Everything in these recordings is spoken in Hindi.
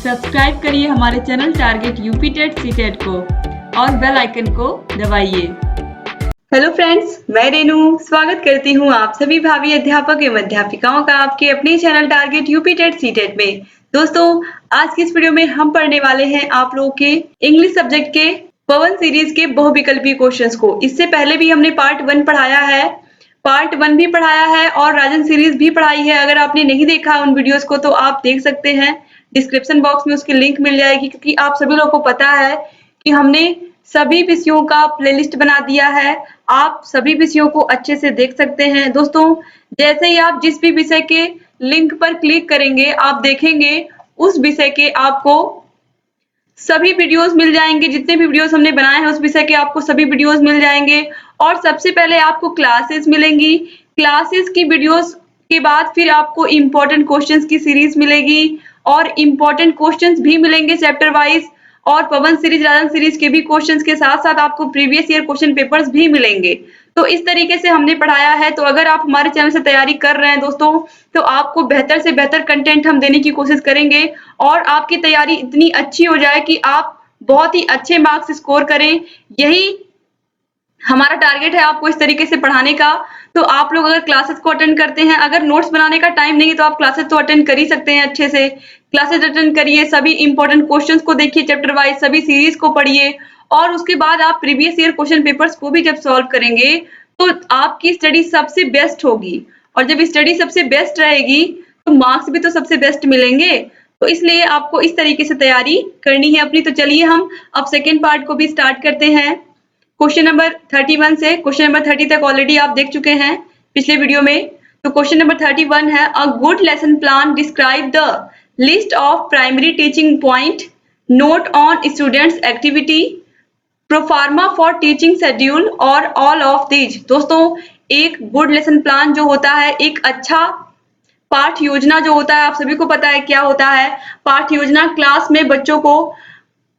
सब्सक्राइब करिए हमारे channel target UP TET CTET को और बेल आइकन को दबाइए। हेलो फ्रेंड्स, मैं रेनू स्वागत करती हूँ आप सभी भावी अध्यापक एवं अध्यापिकाओं का आपके अपने channel target UP TET CTET में। दोस्तों, आज की इस वीडियो में हम पढ़ने वाले हैं आप लोगों के इंग्लिश सब्जेक्ट के पवन सीरीज के बहुविकल्पी क्वेश्चंस को। इससे पहले भी हमने पार्ट 1 पढ़ाया है, पार्ट 1 भी पढ़ाया है और राजन सीरीज भी पढ़ाई है। अगर आपने नहीं देखा उन वीडियोस को तो आप देख सकते हैं, डिस्क्रिप्शन बॉक्स में उसकी लिंक मिल जाएगी। क्योंकि आप सभी लोगों को पता है कि हमने सभी विषयों का प्लेलिस्ट बना दिया है, आप सभी विषयों को अच्छे से देख सकते हैं। दोस्तों, जैसे ही आप जिस भी विषय के लिंक पर क्लिक करेंगे आप देखेंगे उस विषय के आपको सभी वीडियोस मिल जाएंगे। जितने भी वीडियोस हमने बनाए हैं उस विषय के आपको सभी वीडियोस मिल जाएंगे। और सबसे पहले आपको क्लासेस मिलेंगी, क्लासेस की वीडियोस के बाद फिर आपको इम्पोर्टेंट क्वेश्चंस की सीरीज मिलेगी और इम्पोर्टेंट क्वेश्चंस भी मिलेंगे चैप्टर वाइज। और पवन सीरीज राजन सीरीज के भी क्वेश्चंस के साथ साथ आपको प्रीवियस ईयर क्वेश्चन पेपर्स भी मिलेंगे। तो इस तरीके से हमने पढ़ाया है। तो अगर आप हमारे चैनल से तैयारी कर रहे हैं दोस्तों, तो आपको बेहतर से बेहतर कंटेंट हम देने की कोशिश करेंगे और आपकी तैयारी इतनी अच्छी हो जाए कि आप बहुत ही अच्छे मार्क्स स्कोर करें। यही हमारा टारगेट है आपको इस तरीके से पढ़ाने का। तो आप लोग अगर क्लासेस को अटेंड करते हैं, अगर नोट्स बनाने का टाइम नहीं है तो आप क्लासेस तो अटेंड कर ही सकते हैं। अच्छे से क्लासेस अटेंड करिए, सभी इंपॉर्टेंट क्वेश्चंस को देखिए चैप्टर वाइज, सभी सीरीज को पढ़िए और उसके बाद आप प्रीवियस ईयर क्वेश्चन पेपर्स को भी जब सॉल्व करेंगे तो आपकी स्टडी सबसे बेस्ट होगी। और जब स्टडी सबसे बेस्ट रहेगी तो मार्क्स भी तो सबसे बेस्ट मिलेंगे। तो इसलिए आपको इस तरीके से तैयारी करनी है अपनी। तो चलिए हम अब सेकेंड पार्ट को भी स्टार्ट करते हैं। क्वेश्चन नंबर 31 से क्वेश्चन नंबर 30 तक ऑलरेडी आप देख चुके हैं पिछले वीडियो में। तो क्वेश्चन नंबर 31 है, a good lesson plan describe the list of primary teaching point, note on students activity, proforma for teaching schedule और ऑल ऑफ दीज। दोस्तों, एक गुड लेसन प्लान जो होता है, एक अच्छा पाठ योजना जो होता है, आप सभी को पता है क्या होता है। पाठ योजना क्लास में बच्चों को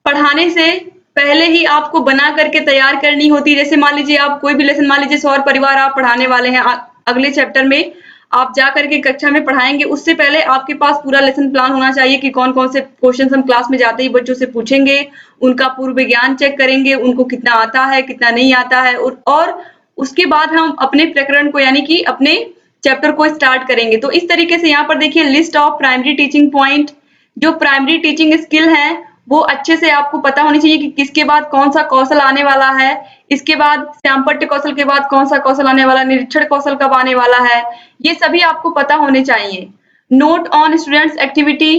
पढ़ाने से पहले ही आपको बना करके तैयार करनी होती है। जैसे मान लीजिए आप कोई भी लेसन, मान लीजिए सौर परिवार आप पढ़ाने वाले हैं, अगले चैप्टर में आप जा करके कक्षा में पढ़ाएंगे, उससे पहले आपके पास पूरा लेसन प्लान होना चाहिए कि कौन कौन से क्वेश्चन हम क्लास में जाते ही बच्चों से पूछेंगे, उनका पूर्व ज्ञान चेक करेंगे, उनको कितना आता है कितना नहीं आता है, और उसके बाद हम अपने प्रकरण को यानी कि अपने चैप्टर को स्टार्ट करेंगे। तो इस तरीके से यहाँ पर देखिए list of primary teaching point, जो प्राइमरी टीचिंग स्किल है वो अच्छे से आपको पता होनी चाहिए कि किसके बाद कौन सा कौशल आने वाला है, इसके बाद श्यामपट्ट कौशल के बाद कौन सा कौशल आने वाला, निरीक्षण कौशल कब आने वाला है, ये सभी आपको पता होने चाहिए। Note on students activity,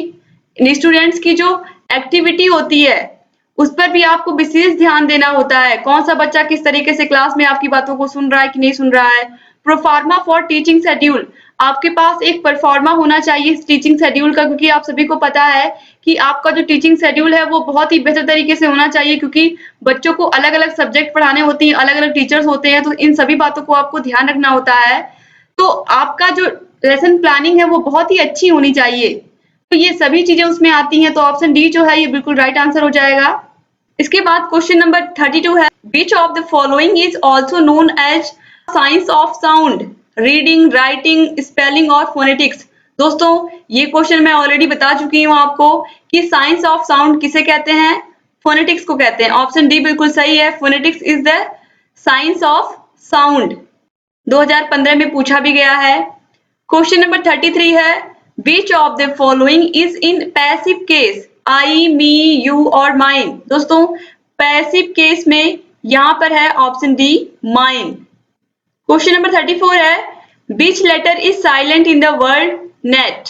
students की जो एक्टिविटी होती है उस पर भी आपको विशेष ध्यान देना होता है। कौन सा बच्चा किस तरीके से क्लास में आपकी बातों को सुन रहा है कि नहीं सुन रहा है। प्रोफार्मा फॉर टीचिंग शेड्यूल, आपके पास एक परफॉर्मा होना चाहिए इस टीचिंग शेड्यूल का, क्योंकि आप सभी को पता है कि आपका जो टीचिंग शेड्यूल है वो बहुत ही बेहतर तरीके से होना चाहिए। क्योंकि बच्चों को अलग अलग सब्जेक्ट पढ़ाने होते हैं, अलग अलग टीचर्स होते हैं, तो इन सभी बातों को आपको ध्यान रखना होता है। तो आपका जो लेसन प्लानिंग है वो बहुत ही अच्छी होनी चाहिए। तो ये सभी चीजें उसमें आती हैं। तो ऑप्शन डी जो है ये बिल्कुल राइट आंसर हो जाएगा। इसके बाद क्वेश्चन नंबर 32 है, which of the following is also known as science of sound, reading, writing, spelling और फोनेटिक्स। दोस्तों, ये क्वेश्चन मैं ऑलरेडी बता चुकी हूँ आपको कि साइंस ऑफ साउंड किसे कहते हैं, फोनेटिक्स को कहते हैं। ऑप्शन डी बिल्कुल सही है, phonetics is the science of sound. 2015 में पूछा भी गया है। क्वेश्चन नंबर 33 है, which of the following is in passive case, I, me, you और माइन। दोस्तों, पैसिव केस में यहाँ पर है option D mine. Question number 34 है, which letter is silent in the word gnat,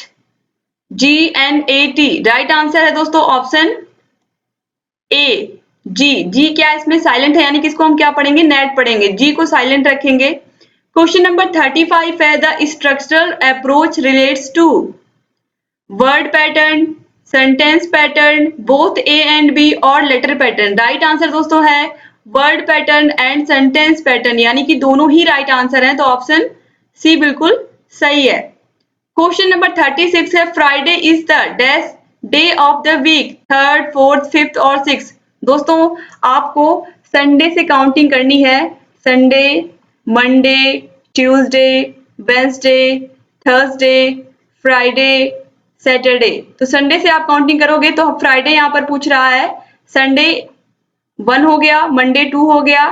GNAT। Right answer है दोस्तों ऑप्शन ए, जी। जी क्या इसमें साइलेंट है, यानी कि इसको हम क्या पढ़ेंगे, नेट पढ़ेंगे, जी को साइलेंट रखेंगे। क्वेश्चन नंबर 35 है, the structural approach relates to word pattern, sentence pattern, both A and B और लेटर पैटर्न। राइट आंसर दोस्तों है word pattern and sentence pattern, यानी कि दोनों ही राइट आंसर हैं। तो ऑप्शन सी बिल्कुल सही है। क्वेश्चन नंबर 36 है, Friday is the dash day of the week, third, fourth, fifth और सिक्स। दोस्तों, आपको संडे से काउंटिंग करनी है। Sunday, Monday, Tuesday, Wednesday, Thursday, Friday, Saturday. तो संडे से आप काउंटिंग करोगे तो फ्राइडे यहाँ पर पूछ रहा है, संडे 1 हो गया, मंडे 2 हो गया,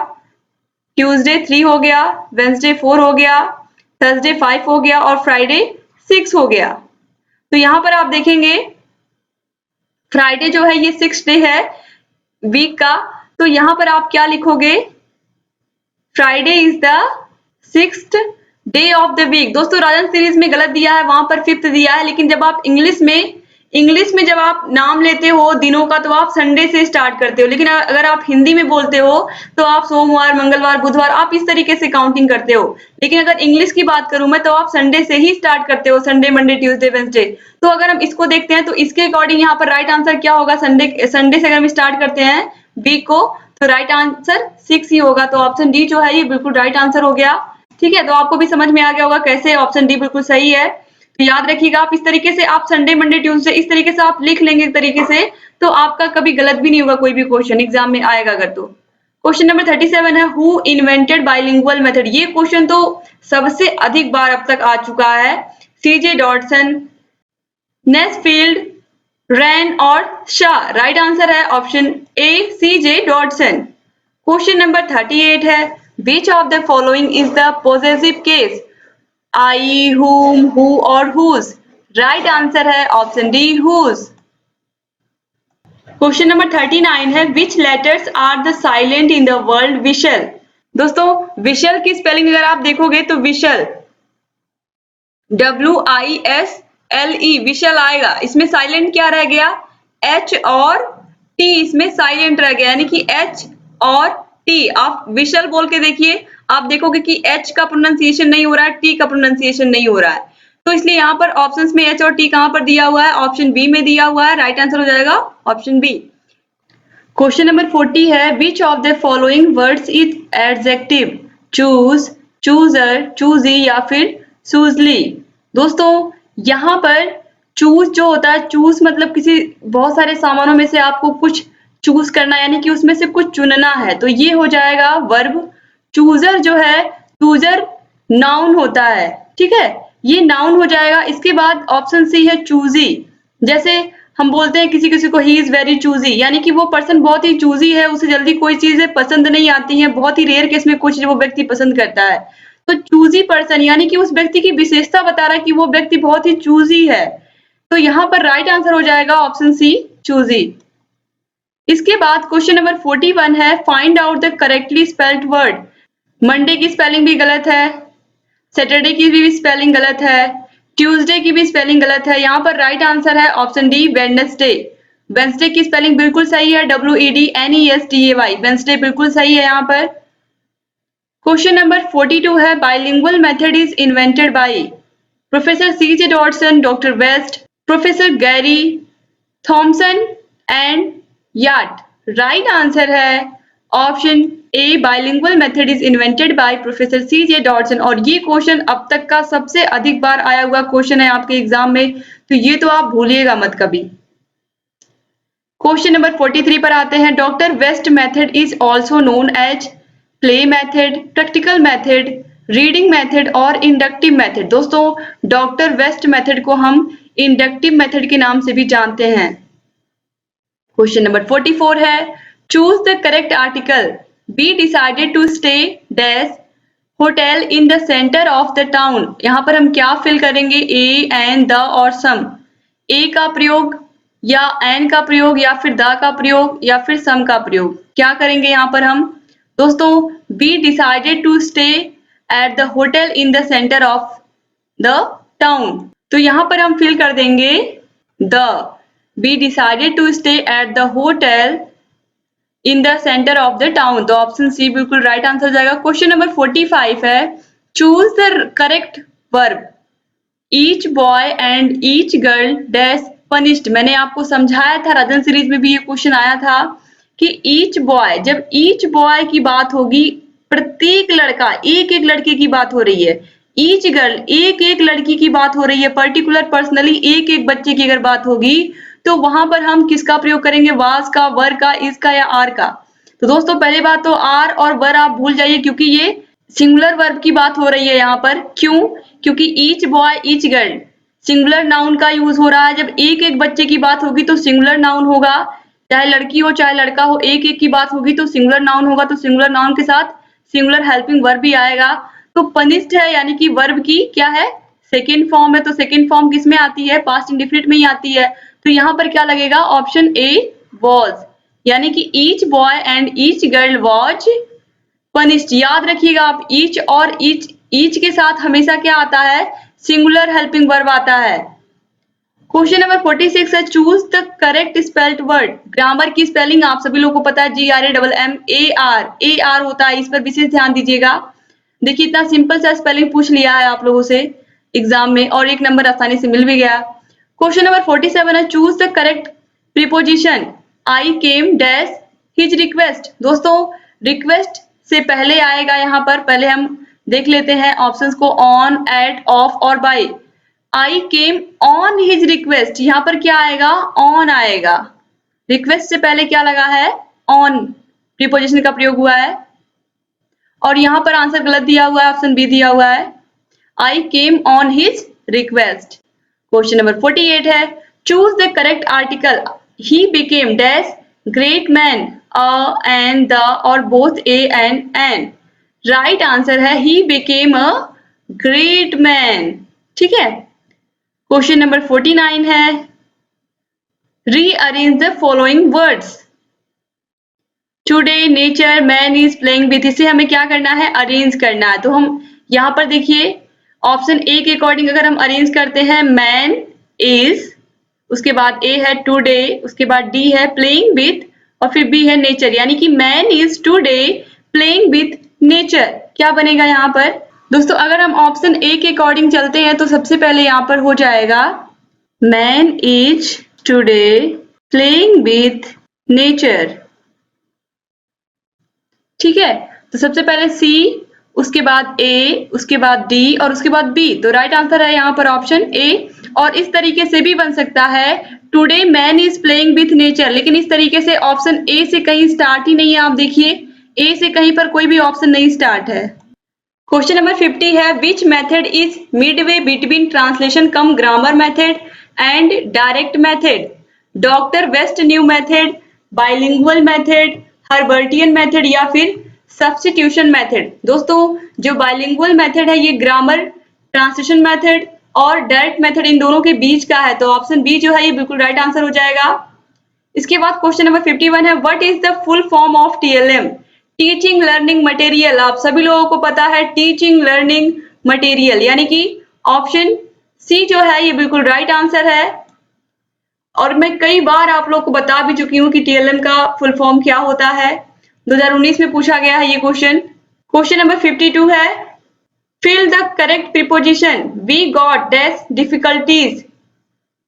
ट्यूसडे 3 हो गया, वेंसडे 4 हो गया, थर्सडे 5 हो गया और फ्राइडे 6 हो गया। तो यहाँ पर आप देखेंगे फ्राइडे जो है ये 6th डे है वीक का, तो यहाँ पर आप क्या लिखोगे, Friday is the 6th day of the week. दोस्तों राजन सीरीज में गलत दिया है, वहां पर 5th दिया है, लेकिन जब आप इंग्लिश में जब आप नाम लेते हो दिनों का तो आप संडे से स्टार्ट करते हो, लेकिन अगर आप हिंदी में बोलते हो तो आप सोमवार, मंगलवार, बुधवार आप इस तरीके से काउंटिंग करते हो। लेकिन अगर इंग्लिश की बात करूं मैं तो आप संडे से ही स्टार्ट करते हो, संडे, मंडे, ट्यूसडे, वेडनेसडे। तो अगर हम इसको देखते हैं तो इसके अकॉर्डिंग यहाँ पर राइट आंसर क्या होगा, संडे से अगर हम स्टार्ट करते हैं वीक को तो राइट आंसर 6 ही होगा। तो ऑप्शन डी जो है ये बिल्कुल राइट आंसर हो गया। ठीक है, तो आपको भी समझ में आ गया होगा कैसे ऑप्शन डी बिल्कुल सही है। तो याद रखिएगा आप इस तरीके से आप संडे, मंडे, ट्यूसडे इस तरीके से आप लिख लेंगे एक तरीके से, तो आपका कभी गलत भी नहीं होगा, कोई भी क्वेश्चन एग्जाम में आएगा अगर तो। क्वेश्चन नंबर 37 है, हु इन्वेंटेड बाइलिंगुअल मेथड। ये क्वेश्चन तो सबसे अधिक बार अब तक आ चुका है। सीजे डॉटसन, नेस्फील्ड, रैन और शाह। राइट आंसर है option A, CJ Dodson. Question number 38 है, which of the following is the possessive case? I, whom, who और whose। राइट आंसर है option D, whose। Question number 39 है, which letters are the silent in the word we shall. दोस्तों विशल की स्पेलिंग अगर आप देखोगे तो विशल WISLE विशल आएगा। इसमें साइलेंट क्या रह गया, H और T इसमें साइलेंट रह गया, यानी कि H और T। आप विशल बोल के देखिए, आप देखोगे कि H का प्रोनाउंसिएशन नहीं हो रहा है, T का प्रोनाउंसिएशन नहीं हो रहा है। तो इसलिए यहाँ पर ऑप्शंस में H और T कहाँ पर दिया हुआ है, ऑप्शन बी में दिया हुआ है। राइट आंसर हो जाएगा ऑप्शन बी। क्वेश्चन नंबर 40 है, which of the following words is adjective? Choose, chooser, choosy या फिर चूजली। दोस्तों यहाँ पर चूज जो होता है, चूज मतलब किसी बहुत सारे सामानों में से आपको कुछ चूज करना, यानी कि उसमें से कुछ चुनना है, तो ये हो जाएगा वर्ब। चूजर जो है, चूजर नाउन होता है, ठीक है, ये नाउन हो जाएगा। इसके बाद ऑप्शन सी है चूजी। जैसे हम बोलते हैं किसी किसी को ही इज वेरी चूजी, यानी कि वो पर्सन बहुत ही चूजी है, उसे जल्दी कोई चीजें पसंद नहीं आती हैं, बहुत ही रेयर केस में कुछ वो व्यक्ति पसंद करता है। तो चूजी पर्सन यानी कि उस व्यक्ति की विशेषता बता रहा है कि वो व्यक्ति बहुत ही चूजी है। तो यहाँ पर राइट आंसर हो जाएगा ऑप्शन सी, चूजी। इसके बाद क्वेश्चन नंबर 41 है, find out the correctly spelled word. Monday की स्पेलिंग भी गलत है, सैटरडे की भी स्पेलिंग गलत है, ट्यूसडे की भी स्पेलिंग गलत है। यहाँ पर राइट आंसर है ऑप्शन डी, वेडनेसडे। वेडनेसडे की स्पेलिंग बिल्कुल सही है, WEDNESDAY। वेडनेसडे बिल्कुल सही है यहाँ पर। क्वेश्चन नंबर 42 है, bilingual method is invented by professor CJ Dodson, doctor West, professor Gary Thompson and Wyatt. Right answer है option A, bilingual method is invented by professor CJ Dodson. और ये क्वेश्चन अब तक का सबसे अधिक बार आया हुआ क्वेश्चन है आपके एग्जाम में, तो ये तो आप भूलिएगा मत कभी। क्वेश्चन नंबर 43 पर आते हैं, doctor West method is also known as play method, practical method, reading method और इंडक्टिव मेथड। दोस्तों डॉक्टर वेस्ट मेथड को हम इंडक्टिव मेथड के नाम से भी जानते हैं। क्वेश्चन नंबर 44 है, choose the correct article. B decided to stay dash hotel in the centre of the town. यहाँ पर हम क्या फिल करेंगे, ए, एन, द और सम। ए का प्रयोग या एन का प्रयोग या फिर द का प्रयोग या फिर सम का प्रयोग, क्या करेंगे यहाँ पर हम। दोस्तों B decided to stay at the hotel in the centre of the town, तो यहाँ पर हम फिल कर देंगे the. B decided to stay at the hotel in the centre of the town, तो ऑप्शन सी बिल्कुल राइट आंसर हो जाएगा। क्वेश्चन नंबर 45 है, choose the correct verb. Each boy and each girl dash punished. मैंने आपको समझाया था, राजन सीरीज में भी ये क्वेश्चन आया था कि ईच बॉय, जब ईच बॉय की बात होगी, प्रत्येक लड़का, एक एक लड़के की बात हो रही है। ईच गर्ल, एक एक लड़की की बात हो रही है, पर्टिकुलर पर्सनली एक एक बच्चे की अगर बात होगी तो वहां पर हम किसका प्रयोग करेंगे, वाज का, वर का, इज का या आर का। तो दोस्तों पहले बात तो आर और वर आप भूल जाइए, क्योंकि ये सिंगुलर वर्ब की बात हो रही है यहाँ पर। क्यों? क्योंकि each boy each girl singular noun का यूज हो रहा है। जब एक एक बच्चे की बात होगी तो सिंगुलर नाउन होगा, चाहे लड़की हो चाहे लड़का हो, एक एक की बात होगी तो सिंगुलर नाउन होगा, तो सिंगुलर नाउन के साथ सिंगुलर हेल्पिंग वर्ब भी आएगा। तो पनिश्ड है यानी कि वर्ब की क्या है, सेकेंड फॉर्म है, तो सेकेंड फॉर्म किसमें आती है, पास्ट इंडेफिनिट में ही आती है। तो यहाँ पर क्या लगेगा, ऑप्शन ए वॉज, यानी कि each boy and each girl was punished. याद रखिएगा आप, ईच और ईच के साथ हमेशा क्या आता है, सिंगुलर हेल्पिंग वर्ब आता है। क्वेश्चन नंबर 46 है, choose the correct spelled word. Grammar की स्पेलिंग आप सभी लोगों को पता है, GRAMMAR, AR होता है, इस पर विशेष ध्यान दीजिएगा। देखिए इतना सिंपल सा स्पेलिंग पूछ लिया है आप लोगों से एग्जाम में और एक नंबर आसानी से मिल भी गया। क्वेश्चन नंबर 47 है, choose the correct preposition. I came dash his request. दोस्तों रिक्वेस्ट से पहले आएगा यहाँ पर, पहले हम देख लेते हैं ऑप्शंस को, ऑन, एट, ऑफ और by. I came on his request, यहाँ पर क्या आएगा, ऑन आएगा। रिक्वेस्ट से पहले क्या लगा है, ऑन प्रीपोजिशन का प्रयोग हुआ है। और यहाँ पर आंसर गलत दिया हुआ है, ऑप्शन बी दिया हुआ है, I came on his request. Question number 48 है, choose the correct article. He became dash great man, a and the और both A and an. Right answer है he became a great man. ठीक है। क्वेश्चन नंबर 49 है, rearrange the following words. Today nature man is playing with, इसे हमें क्या करना है, अरेंज करना है। तो हम यहाँ पर देखिए ऑप्शन ए के अकॉर्डिंग अगर हम अरेंज करते हैं, मैन इज, उसके बाद ए है टुडे, उसके बाद डी है प्लेइंग विथ और फिर बी है नेचर, यानी कि man is today playing with nature. क्या बनेगा यहाँ पर दोस्तों, अगर हम ऑप्शन ए के अकॉर्डिंग चलते हैं तो सबसे पहले यहाँ पर हो जाएगा man is today playing with nature. ठीक है, तो सबसे पहले सी, उसके बाद ए, उसके बाद डी और उसके बाद बी। तो राइट आंसर है यहाँ पर ऑप्शन ए। और इस तरीके से भी बन सकता है, today man is playing with nature, लेकिन इस तरीके से ऑप्शन ए से कहीं स्टार्ट ही नहीं है। आप देखिए ए से कहीं पर कोई भी ऑप्शन नहीं स्टार्ट है। क्वेश्चन नंबर 50 है, which method is midway between translation cum grammar method and direct method. Doctor West new method, bilingual method, Herbartian method या फिर सब्स्टिट्यूशन मेथड। दोस्तों जो बाइलिंगुअल मेथड है ये ग्रामर ट्रांसलेशन मेथड और डायरेक्ट मेथड इन दोनों के बीच का है, तो ऑप्शन बी जो है ये बिल्कुल राइट आंसर हो जाएगा। इसके बाद क्वेश्चन नंबर 51 है, what is the full form of TLM। Teaching learning material, आप सभी लोगों को पता है टीचिंग लर्निंग मटेरियल, यानी कि ऑप्शन सी जो है ये बिल्कुल राइट आंसर है। और मैं कई बार आप लोग को बता भी चुकी हूँ कि TLM का फुल फॉर्म क्या होता है, 2019 में पूछा गया है ये क्वेश्चन। क्वेश्चन नंबर 52 है, fill the correct preposition. We got dash difficulties.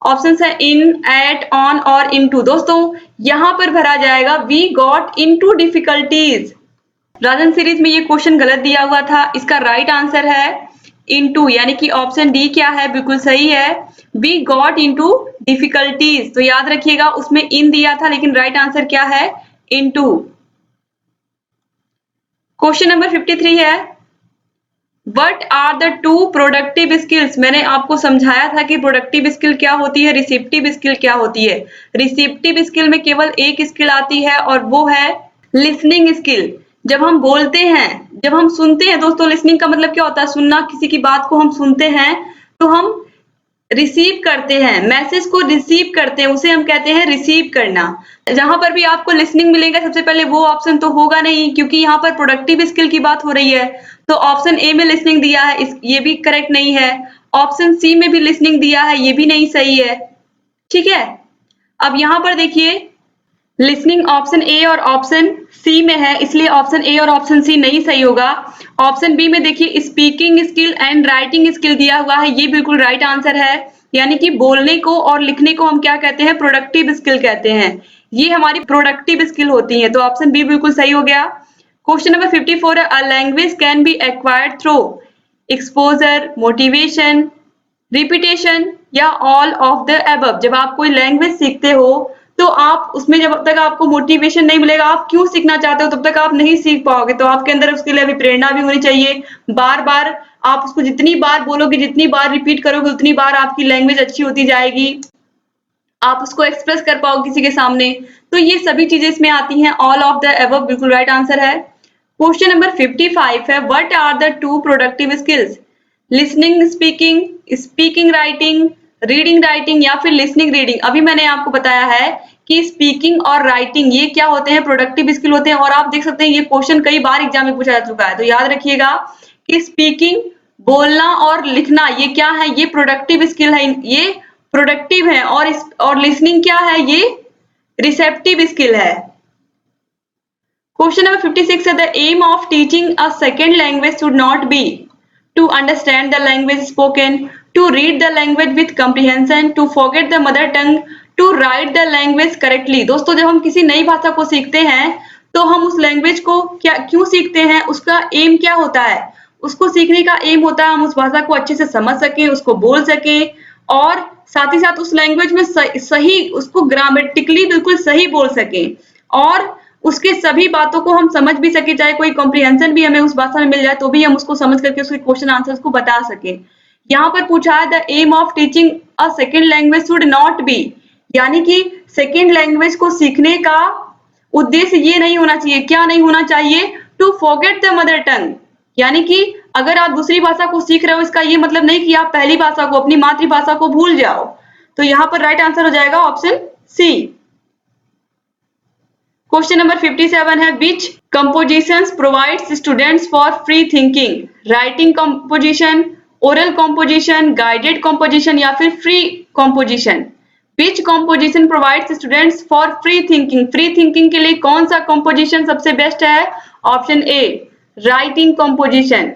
Option है इन, एट, ऑन और इनटू। दोस्तों यहां पर भरा जाएगा we got into difficulties. Rajan series में ये क्वेश्चन गलत दिया हुआ था, इसका राइट आंसर है इनटू, यानी कि ऑप्शन डी क्या है, बिल्कुल सही है, वी गॉट इनटू डिफिकल्टीज। तो याद रखिएगा उसमें इन दिया था, लेकिन राइट आंसर क्या है, इनटू। क्वेश्चन नंबर 53 है, What are the two productive skills। मैंने आपको समझाया था कि प्रोडक्टिव स्किल क्या होती है, रिसेप्टिव स्किल क्या होती है। रिसेप्टिव स्किल में केवल एक स्किल आती है और वो है लिसनिंग स्किल। जब हम बोलते हैं, जब हम सुनते हैं, दोस्तों लिसनिंग का मतलब क्या होता है, सुनना, किसी की बात को हम सुनते हैं तो हम रिसीव करते हैं, मैसेज को रिसीव करते हैं, उसे हम कहते हैं रिसीव करना। जहां पर भी आपको लिसनिंग मिलेगा सबसे पहले वो ऑप्शन तो होगा नहीं, क्योंकि यहाँ पर प्रोडक्टिव स्किल की बात हो रही है। तो ऑप्शन ए में लिसनिंग दिया है, ये भी करेक्ट नहीं है। ऑप्शन सी में भी लिसनिंग दिया है, ये भी नहीं सही है। ठीक है, अब यहाँ पर देखिए लिसनिंग ऑप्शन ए और ऑप्शन सी में है, इसलिए ऑप्शन ए और ऑप्शन सी नहीं सही होगा। ऑप्शन बी में देखिए speaking skill and writing skill दिया हुआ है, ये बिल्कुल राइट आंसर है। यानी कि बोलने को और लिखने को हम क्या कहते हैं, प्रोडक्टिव स्किल कहते हैं, ये हमारी प्रोडक्टिव स्किल होती है। तो ऑप्शन बी बिल्कुल सही हो गया। क्वेश्चन नंबर 54 है, a language can be acquired through exposure, motivation, repetition या ऑल ऑफ द अबव। जब आप कोई लैंग्वेज सीखते हो तो आप उसमें जब तक आपको मोटिवेशन नहीं मिलेगा, आप क्यों सीखना चाहते हो, तब तक आप नहीं सीख पाओगे। तो आपके अंदर उसके लिए अभी प्रेरणा भी होनी चाहिए, बार बार आप उसको जितनी बार बोलोगे, जितनी बार रिपीट करोगे, उतनी बार आपकी लैंग्वेज अच्छी होती जाएगी, आप उसको एक्सप्रेस कर पाओगे किसी के सामने। तो ये सभी चीजें इसमें आती हैं। ऑल ऑफ द अबव बिल्कुल राइट आंसर है। क्वेश्चन नंबर 55 है, what are the two productive skills? Listening speaking, speaking writing, reading writing या फिर लिसनिंग रीडिंग। अभी मैंने आपको बताया है कि स्पीकिंग और राइटिंग ये क्या होते हैं, प्रोडक्टिव स्किल होते हैं। और आप देख सकते हैं ये क्वेश्चन कई बार एग्जाम में पूछा जा चुका है। तो याद रखिएगा कि स्पीकिंग, बोलना और लिखना ये क्या है, ये प्रोडक्टिव स्किल है, ये प्रोडक्टिव है। और लिसनिंग क्या है, ये रिसेप्टिव स्किल है। क्वेश्चन नंबर 56 है, the aim of teaching a second language should not be to understand the language spoken, to read the language with comprehension, to forget the mother tongue, to write the language correctly. दोस्तों जब हम किसी नई भाषा को सीखते हैं तो हम उस लैंग्वेज को क्यों सीखते हैं, उसका एम क्या होता है? उसको सीखने का एम होता है हम उस भाषा को अच्छे से समझ सके, उसको बोल सके और साथ ही साथ उस लैंग्वेज में सही उसको ग्रामेटिकली बिल्कुल सही बोल सके और उसके सभी बातों को हम समझ भी सके, चाहे कोई कॉम्प्रिहेंशन भी हमें उस भाषा में मिल जाए तो भी हम उसको समझ करके उसके क्वेश्चन आंसर्स को बता सके। यहाँ पर पूछा है the aim of teaching a second language should not be, यानी कि सेकेंड लैंग्वेज को सीखने का उद्देश्य ये नहीं होना चाहिए, क्या नहीं होना चाहिए? To forget the mother tongue, यानी कि अगर आप दूसरी भाषा को सीख रहे हो इसका ये मतलब नहीं कि आप पहली भाषा को, अपनी मातृभाषा को भूल जाओ। तो यहाँ पर राइट आंसर हो जाएगा ऑप्शन सी। क्वेश्चन नंबर 57 है, which compositions provides students for free thinking? Writing composition, oral composition, guided composition या फिर free composition? Which composition provides students for free thinking? Free thinking के लिए कौन सा कंपोजिशन सबसे बेस्ट है? Option A writing composition.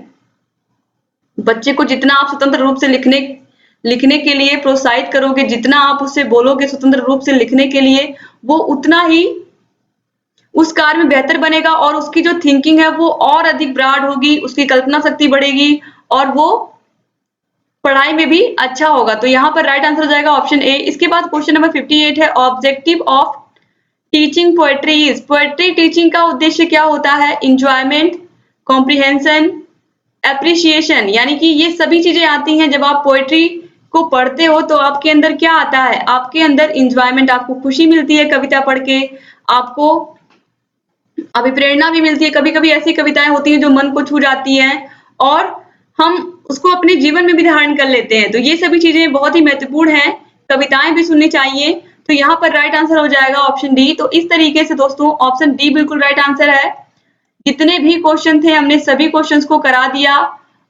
बच्चे को जितना आप स्वतंत्र रूप से लिखने के लिए प्रोत्साहित करोगे, जितना आप उससे बोलोगे स्वतंत्र रूप से लिखने के लिए, वो उतना ही उस कार्य में बेहतर बनेगा और उसकी जो थिंकिंग है वो और अधिक ब्रॉड होगी, उसकी कल्पना शक्ति बढ़ेगी और वो पढ़ाई में भी अच्छा होगा। तो यहाँ पर राइट आंसर हो जाएगा ऑप्शन ए। इसके बाद क्वेश्चन नंबर 58 है, objective of teaching poetry is? Poetry teaching का उद्देश्य क्या होता है? इंजॉयमेंट, कॉम्प्रिहेंशन, एप्रिसिएशन, यानी कि ये सभी चीजें आती हैं। जब आप पोएट्री को पढ़ते हो तो आपके अंदर क्या आता है? आपके अंदर इंजॉयमेंट, आपको खुशी मिलती है कविता पढ़ के, आपको अभिप्रेरणा भी मिलती है। कभी कभी ऐसी कविताएं होती हैं जो मन को छू जाती हैं और हम उसको अपने जीवन में भी धारण कर लेते हैं। तो ये सभी चीजें बहुत ही महत्वपूर्ण हैं, कविताएं भी सुननी चाहिए। तो यहाँ पर राइट आंसर हो जाएगा ऑप्शन डी। तो इस तरीके से दोस्तों ऑप्शन डी बिल्कुल राइट आंसर है। जितने भी क्वेश्चन थे हमने सभी क्वेश्चंस को करा दिया।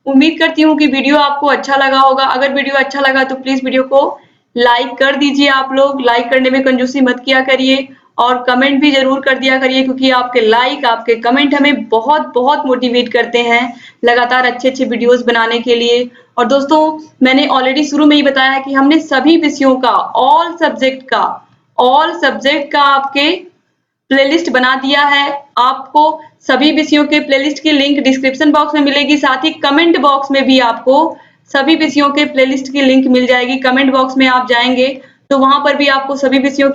उम्मीद करती हूँ कि वीडियो आपको अच्छा लगा होगा। अगर वीडियो अच्छा लगा तो प्लीज वीडियो को लाइक कर दीजिए। आप लोग लाइक करने में कंजूसी मत किया करिए और कमेंट भी जरूर कर दिया करिए, क्योंकि आपके लाइक, आपके कमेंट हमें बहुत बहुत मोटिवेट करते हैं लगातार अच्छे अच्छे वीडियोस बनाने के लिए। और दोस्तों मैंने ऑलरेडी शुरू में ही बताया है कि हमने सभी विषयों का, ऑल सब्जेक्ट का आपके प्लेलिस्ट बना दिया है। आपको सभी विषयों के प्लेलिस्ट की लिंक डिस्क्रिप्शन बॉक्स में मिलेगी, साथ ही कमेंट बॉक्स में भी आपको सभी विषयों के प्लेलिस्ट की लिंक मिल जाएगी। कमेंट बॉक्स में आप जाएंगे तो वहां पर भी आपको सभी विषयों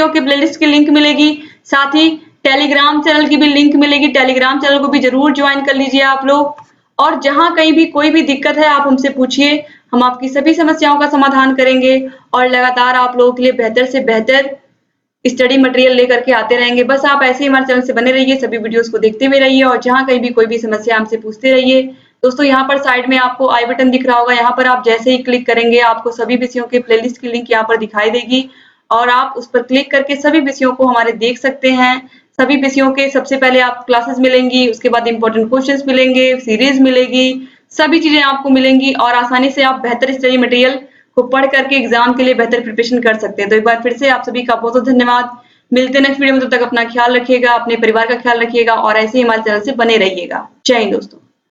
के प्लेलिस्ट की लिंक मिलेगी। साथ ही टेलीग्राम चैनल की भी लिंक मिलेगी। टेलीग्राम चैनल को भी जरूर ज्वाइन कर लीजिए आप लोग। और जहां कहीं भी कोई भी दिक्कत है आप हमसे पूछिए, हम आपकी सभी समस्याओं का समाधान करेंगे और लगातार आप लोगों के लिए बेहतर से बेहतर स्टडी मटेरियल लेकर के आते रहेंगे। बस आप ऐसे ही हमारे चैनल से बने रहिए, सभी वीडियोस को देखते हुए रहिए और जहां कहीं भी कोई भी समस्या हमसे पूछते रहिए। दोस्तों यहाँ पर साइड में आपको आई बटन दिख रहा होगा, यहाँ पर आप जैसे ही क्लिक करेंगे आपको सभी विषयों के प्लेलिस्ट की लिंक यहाँ पर दिखाई देगी और आप उस पर क्लिक करके सभी विषयों को हमारे देख सकते हैं। सभी विषयों के सबसे पहले आप क्लासेस मिलेंगी, उसके बाद इंपॉर्टेंट क्वेश्चंस मिलेंगे, सीरीज मिलेगी, सभी चीजें आपको मिलेंगी और आसानी से आप बेहतर स्टडी मटेरियल को पढ़ करके एग्जाम के लिए बेहतर प्रिपरेशन कर सकते हैं। तो एक बार फिर से आप सभी का बहुत बहुत धन्यवाद। मिलते हैं नेक्स्ट वीडियो में, तब तक अपना ख्याल रखिएगा, अपने परिवार का ख्याल रखिएगा और ऐसे ही हमारे चैनल से बने रहिएगा। जय हिंद दोस्तों।